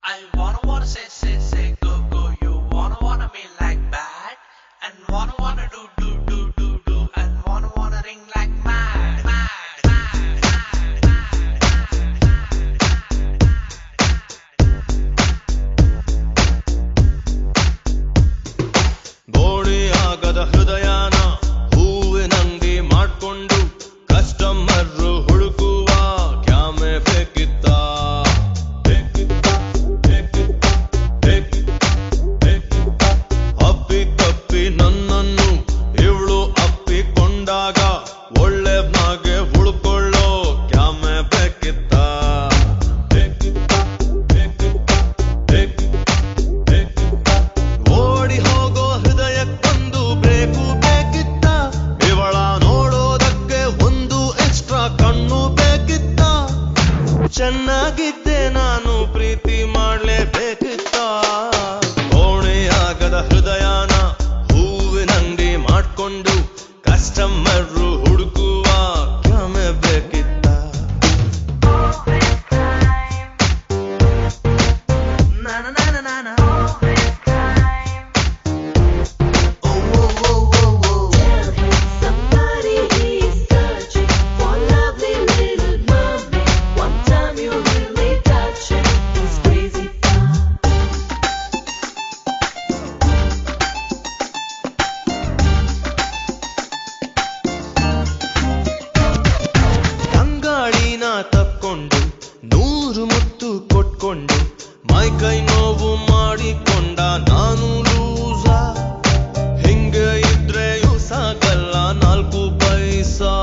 I wanna say, go, you wanna me like bad, and wanna do, and wanna ring like mad. ಬೋಡಿಯಾಗದ ಹೃದಯನ ಹೂವಿನಂಗಡಿ ಮಾಡ್ಕೊಂಡು customer ಹುಡುಕುವ ಕ್ಯಾಮೆ ಬೇಕಿತ್ತ ಅಪ್ಪಿ ತಪ್ಪಿ ನನ್ನನ್ನು ಇವಳು ಅಪ್ಪಿಕೊಂಡಾಗ ಒಳ್ಳೆವ್ನಾಗೆ ಹುಡುಕೊಳ್ಳೋ ಕ್ಯಾಮೆ ಬೇಕಿತ್ತ ಓಡಿ ಹೋಗೋ ಹೃದಯಕ್ಕೊಂದು ಬ್ರೇಕು ಬೇಕಿತ್ತ ಇವಳ ನೋಡೋದಕ್ಕೆ ಒಂದು ಎಕ್ಸ್ಟ್ರಾ ಕಣ್ಣು ಬೇಕಿತ್ತ ಚೆನ್ನಾಗಿದ್ದೆ ನಾನು ಪ್ರೀತಿ ಮಾಡ್ಲೇಬೇಕಿತ್ತ ಕೋಣೆಯಾಗದ ಹೃದಯನ ಹೂವಿನಂಗಡಿ ಮಾಡ್ಕೊಂಡು ಕಸ್ಟಮರ್ ಹುಡುಕುವ ಕ್ಯಾಮೆ ಬೇಕಿತ್ತ Somebody is searching for lovely little mommy. One time you really touch it, it's crazy fun. ಅಂಗಾಡಿನ ತಕ್ಕೊಂಡು 100 ಮುತ್ತು ಕೊಟ್ಕೊಂಡು ಮೈ ಕೈ ನೋವು ಮಾಡಿಕೊಂಡ ನಾನು ಲೂಸ ಹಿಂಗೆ ಇದ್ರೆಯೂ ಸಾಕಲ್ಲ 4 ಪೈಸಾ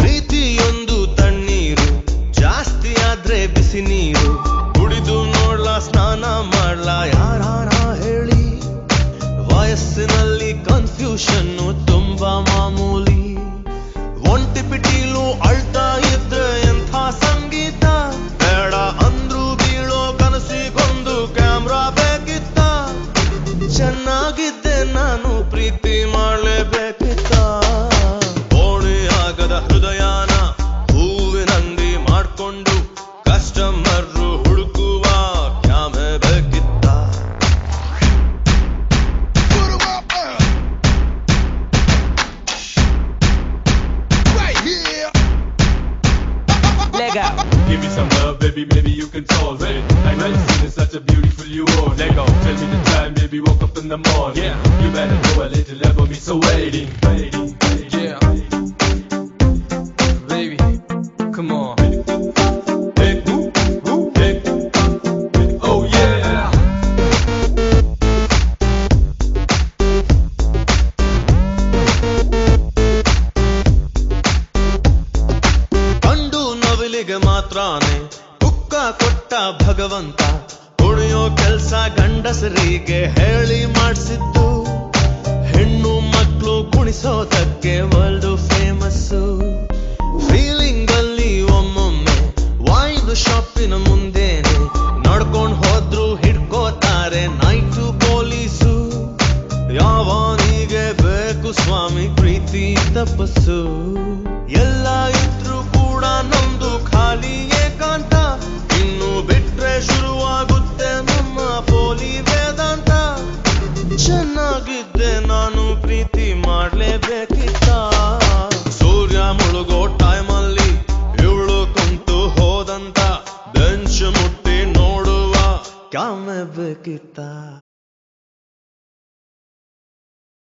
ಪ್ರೀತಿಯೊಂದು ತಣ್ಣೀರು ಜಾಸ್ತಿ ಆದ್ರೆ ಬಿಸಿ ನೀರು ಕುಡಿದು ನೋಡ್ಲಾ ಸ್ನಾನ ಮಾಡ್ಲಾ ಯಾರಾನ ಹೇಳಿ ವಯಸ್ಸಿನಲ್ಲಿ ಕನ್ಫ್ಯೂಷನ್ನು ತುಂಬಾ ಮಾಮೂಲಿ ಒಂಟಿ ಪಿಟೀಲು ಅಳ್ತಾ ಇದ್ರೆ ಎಂಥ ಸಂಗೀತ ಬೇಡ ಅಂದ್ರು ಬೀಳೋ ಕನಸಿಗೊಂದು ಕ್ಯಾಮ್ರಾ ಬೇಕಿತ್ತ ಚೆನ್ನಾಗಿದ್ದೆ ನಾನು ಪ್ರೀತಿ ಮಾಡ್ಲೇಬೇಕಿತ್ತ ಕೋಣೆಯಾಗದ ಹೃದಯನ ಹೂವಿನಂಗಡಿ ಮಾಡ್ಕೊಂಡು ಕಸ್ಟಮರ್ ಹುಡುಕುವ ಕ್ಯಾಮೆ ಬೇಕಿತ್ತ Right here. Lego. Give me some love, baby, maybe you can solve it. I know you've seen such a beautiful you are. Lego, tell me the time, baby, woke up in the morning. Yeah, you better go a little love me, so waiting. Yeah. Baby, come on. Hey, hey, oh yeah. ಗಂಡು ನವಿಲಿಗೆ ಮಾತ್ರಾನೆ ಬುಕ್ಕ ಕೊಟ್ಟ ಭಗವಂತ ಕುಣಿಯೋ ಕೆಲ್ಸ ಗಂಡಸರಿಗೆ ಹೇಳಿ ಮಾಡಿಸಿದ್ದು ಹೆಣ್ಣು ಮಕ್ಕಳು ಕುಣಿಸೋದಕ್ಕೆ world famous feeling ಅಲ್ಲಿ ಒಮ್ಮೊಮ್ಮೆ ವೈನ್ ಶಾಪಿನ ಮುಂದೇನೆ ನಡ್ಕೊಂಡ್ ಹೋದ್ರು ಹಿಡ್ಕೋತಾರೆ ನೈಟು ಪೊಲೀಸು ಯಾವನಿಗೆ ಬೇಕು ಸ್ವಾಮಿ ಪ್ರೀತಿ ತಪಸ್ಸು ಎಲ್ಲ ಇದ್ರು ಕೂಡ ನಮ್ದು ಖಾಲಿ ಏಕಾಂತ ಇನ್ನು ಬಿಟ್ರೆ ಶುರುವಾಗುತ್ತೆ ನಮ್ಮ ಪೋಲಿ ವೇದಾಂತ ಚೆನ್ನಾಗಿದ್ದೆ ನಾನು ಪ್ರೀತಿ ಮಾಡ್ಲೇಬೇಕಿತ್ತ ಸೂರ್ಯ ಮುಳುಗೋ ಟೈಮಲ್ಲಿ ಇವಳು ಕುಂತು ಹೋದಂತ ಬೆಂಚ್ ಮುಟ್ಟಿ ನೋಡುವ ಕ್ಯಾಮೆ ಬೇಕಿತ್ತ